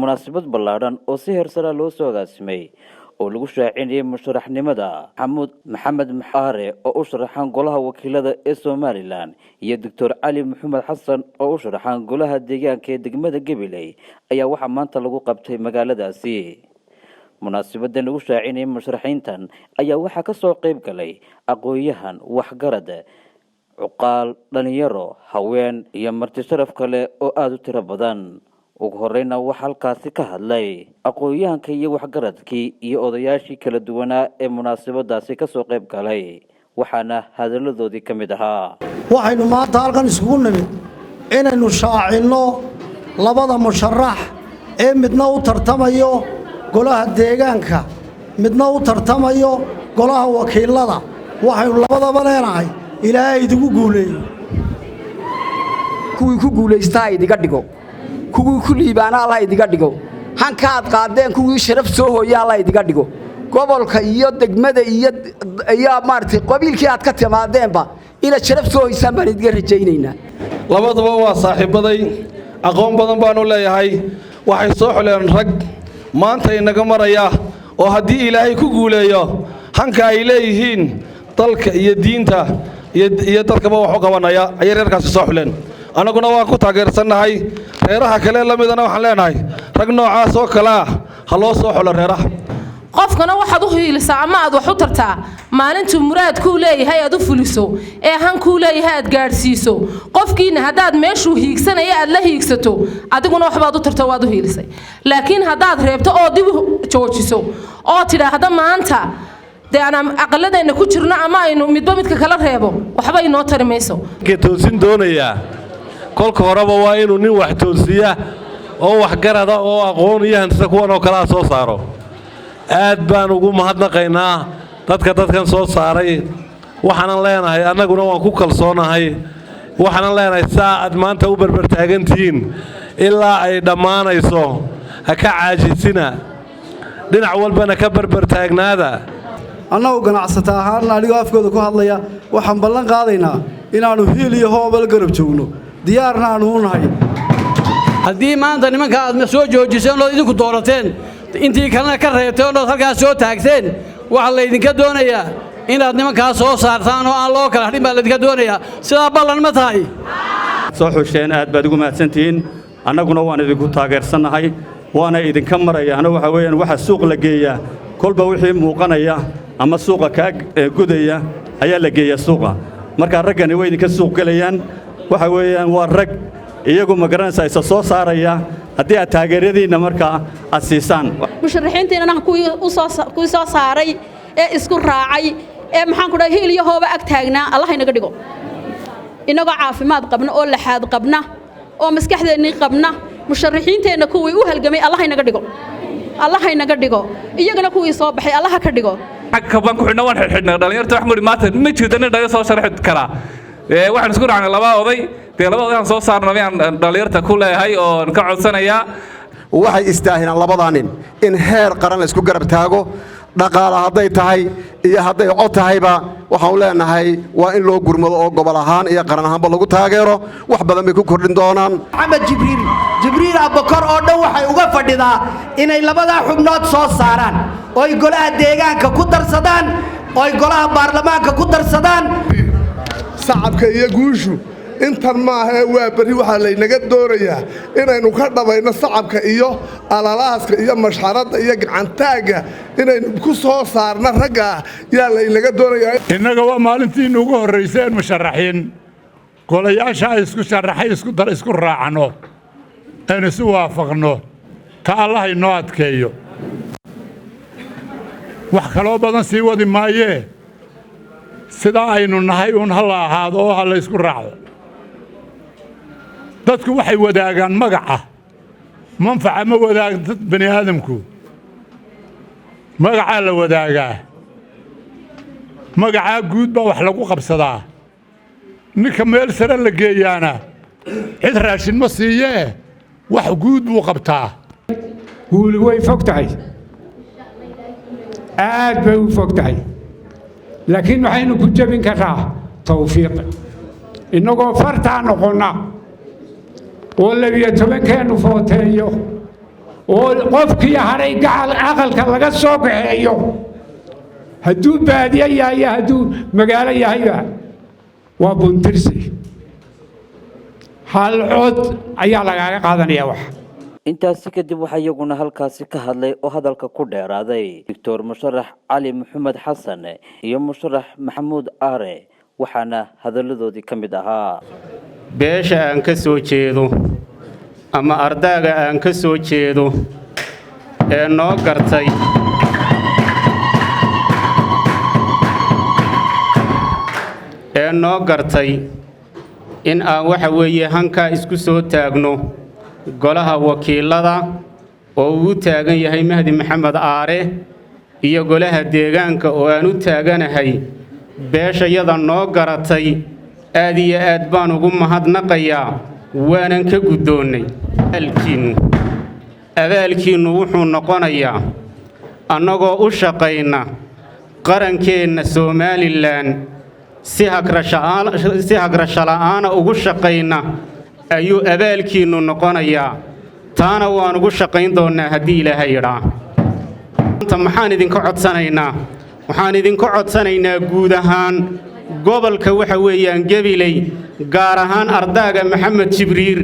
munaasabad ballaaran oo si heersara loo soo agaasimay oo lagu shaacinayay musharaxnimada maxamed maxaare oo u sharaxan golaha wakiilada ee Soomaaliland iyo Dr. Ali Maxamed Xasan oo u sharaxan golaha deegaanka ee degmada Gabiley ayaa waxa maanta lagu qabtay magaaladaasi. munaasabadan lagu shaacinayay musharaxiintan ayaa waxa ka soo qayb galay aqoonyahan waxgarad uqaal dhalinyaro haween iyo marti sharaf kale oo aad u tiro badan. ugu horeyna waxa halkaasi ka hadlay aqoonyahanka iyo waxgaradkii iyo odayaashii kala duwanaa ee munaasabadaasi ka soo qayb galay waxaana hadaladoodii ka mid ahaa waxaynu maanta halkan isugu nimid inaynu shaacino labada musharax ee midna u tartamayo golaha deegaanka midna u tartamayo golaha wakiilada waxaynu labadaba leenahay ilaahay idigu guuleeyo kuwii ku guuleystaa idiga dhigo kuwii ku liibaana Allah idiga dhigo hanka aad qaadeen kuwii sharaf soo hooya Allah idiga dhigo gobolka iyo degmada iyo maartay qabiilkii aad ka timaadeenba ila sharaf soo hoysaan baan idiga rajaynaynaa labadaba waa saaxiibaday aqoon badan baan u leeyahay waxay soo xuleen rag maanta inaga maraya oo haddii ilaahay ku guuleeyo hanka ay leeyihiin dalka iyo diinta iyo dadkaba wax u qabanaya ayay reerkaasi soo xuleen anaguna waan ku taageersanahay reeraha kale lamidana waxaan leenahay rag noocaas oo kala ha loo soo xulo reeraha qofkana waxaad u hiilisaa ama aad wax u tartaa maalintuu muraad ku leeyahay aad u fuliso ee han ku leeyahay aad gaarsiiso qofkiina hadaad meeshuu hiigsanaya aad la hiigsato adiguna waxbaad u tartaa waad u hiilisay laakiin hadaad reebto oo dib joojiso oo tiraahdo maanta deena aqaladeena ku jirno ama aynu midba midka kala reebo waxba inoo tarimayso toosin doonaya kolka horeba waa inuu nin wax toosiya oo wax garada oo aqoon iyo hanti kuwan oo kala soo saaro aad baan ugu mahadnaqaynaa dadkan soo saaray waxaan leenahay anaguna waan ku kalsoonahay waxaan leenahay saacad maanta u barbar taagantiin ilaa ay dhamaanayso ha ka caajisina dhinac walbana ka barbar taagnaada annagu ganacsata ahaan anigoo afkooda ku hadlaya waxaan ballan qaadaynaa inaanu hiil iyo hoobal garab joogno diyaarna aanu u nahay haddii maanta nimanka aad soo joojiseen oo idinku doorateen intii kalena ka reebteen oo halkaas soo taagteen waxa la idinka doonayaa inaad nimankaas soo saartaan oo aan loo kala hadhin baa la idinka doonayaa sidaa ballan ma tahay soo xusheen aad baad ugu mahadsantihiin annaguna waan idinku taageersanahay waana idinka marayaan waxa weeyaan waxa suuq la geeyaa kolba wixii muuqanaya ama suuqa ka gudaya ayaa la geeyaa suuqa marka raggani way idinka suuq galayaan waxa weeyaan waa rag iyagu ma garanaysaa isa soo saaraya haddii aad taageeradiinna markaa aad siisaan musharaxiintiina kuwii soo saaray ee isku raacay ee maxaan ku dhahay hiil iyo hooba ag taagnaa Allah inaga dhigo inagoo caafimaad qabna oo laxaad qabna oo maskaxdeennii qabna musharaxiinteenna kuwii u halgamay Allah inaga dhigo iyagana kuwii soo baxay Allah ka dhigo baan ku xidhnaa waan xidhnaa dhalinyarta wax muri maanta ma jirto nin dhaga soo sharaxi kara waxaan isku raacnay laba oday laba oday aan soo saarnay aan dhalinyarta ku leeyahay oo ka codsanaya waxay istaahinaan labada nin in heer qaran la isku garab taago dhaqaale hadday tahay iyo hadday cod tahayba waxaan leenahay waa in loo gurmado oo gobol ahaan iyo qaran ahaanba lagu taageero wax badan bay ku kordhin doonaan maxamed jibriil abakar oo dhan waxay uga fadhidaa inay labada xubnood soo saaraan oo ay golaha deegaanka ku darsadaan oo ay golaha baarlamaanka ku darsadaan shacabka iyo guushu intan maaha waa bari waxa la inaga doonayaa inaynu ka dhabayno shacabka iyo alalaaska iyo mashxarada iyo gacantaaga inaynu ku soo saarno ragga yaa la inaga doonayaa innaga waa maalintii ugu horeysay musharaxiin golayaasha isku sharaxay isku raacno aynu si waafaqno ka Allah inoo adkeeyo wax kale badan sii wadi maayee sida aynu nahay hal ahaado oo hal isku raaco dadku waxay wadaagaan magaca manfaca ma wadaagto bani aadamku magaca la wadaagaa magaca guud baa wax lagu qabsadaa ninka meel sare la geeyaana cid raashin ma siiyee wax guud buu qabtaa guuli way fogtahay aad bay u fogtahay laakiin waxaynu ku jabin karaa tawfiiq inagoo fartaa noqonna oo 12 footeeyo oo qofkii haray gacal aqalka laga soo kaxeeyo hadduu baadiye yahay iyo hadduu magaalo yahayba waa buntirsi hal cod ayaa lagaaga qaadanayaa wax intaasi kadib waxaa iyaguna halkaasi ka hadlay oo hadalka ku dheeraaday doctor musharax cali maxamed xasan iyo musharax maxamuud aare waxaana hadalladoodii ka mid ahaa beesha aan ka soo jeedo ama ardaaga aan ka soo jeedo ee noo gartay in aan waxa weeye hankaa isku soo taagno golaha wakiilada oo uu u taagan yahay mahdi maxamed aare iyo golaha deegaanka oo aan u taaganahay beeshayada noo garatay aad iyo aad baan ugu mahadnaqayaa waanan ka guddoonnay abaalkiinnu wuxuu noqonayaa annagoo u shaqayna qarankeenna Somaliland si hagrasho la'aana ugu shaqayna ayuu abaalkiinnu noqonayaa taana waan ugu shaqayn doonnaa haddii ilaahay yidhaa maxaan idinka codsanaynaa waxaan idinka codsanaynaa guud ahaan gobolka waxa weeyaan Gabiley gaar ahaan ardaaga Maxamed Jibriil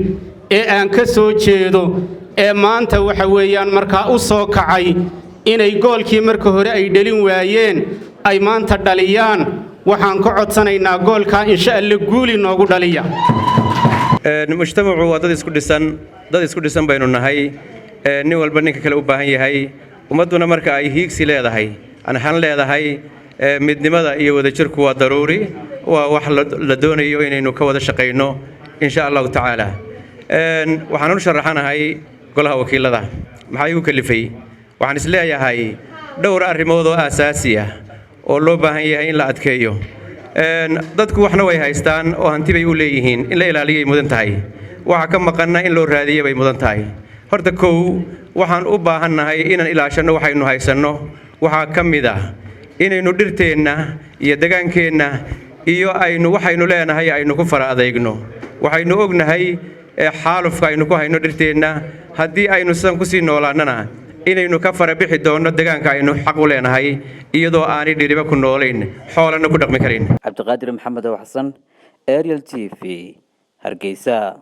ee aan ka soo jeedo ee maanta waxa weeyaan markaa u soo kacay inay goolkii marka hore ay dhalin waayeen ay maanta dhaliyaan waxaan ka codsanaynaa goolka insha Allah guuli noogu dhaliya mujtamacu waa dad isku dhisan baynu nahay nin walba ninka kale u baahan yahay ummaduna marka ay hiigsi leedahay aan leedahay midnimada iyo wadajirku waa daruuri waa wax la doonayo inaynu ka wada shaqeyno insha Allah taala waxaan u sharaxanahay golaha wakiilada maxay u kalifay waxaan isleeyahay dhowr arrimood oo asaasi ah oo loo baahan yahay in la adkeeyo dadku waxna way haystaan oo hanti bay u leeyihiin in la ilaaliyo mudan tahay waxa ka maqanna in loo raadiyo bay mudan tahay horta kow waxaan u baahannahay inaan ilaashano waxaynu haysanno waxa ka mid ah inaynu dhirteenna iyo degaankeenna iyo waxaynu leenahay aynu ku fara adeegno waxaynu ognahay xaalufka aynu ku hayno dhirteenna haddii aynu sidan ku sii noolaannana inaynu ka fara bixi doonno deegaanka aynu xaq u leenahay iyadoo aanay dhiriba ku noolayn xoolana ku dhaqmi karin cabdiqaadir maxamed xasan Ariel TV Hargeysa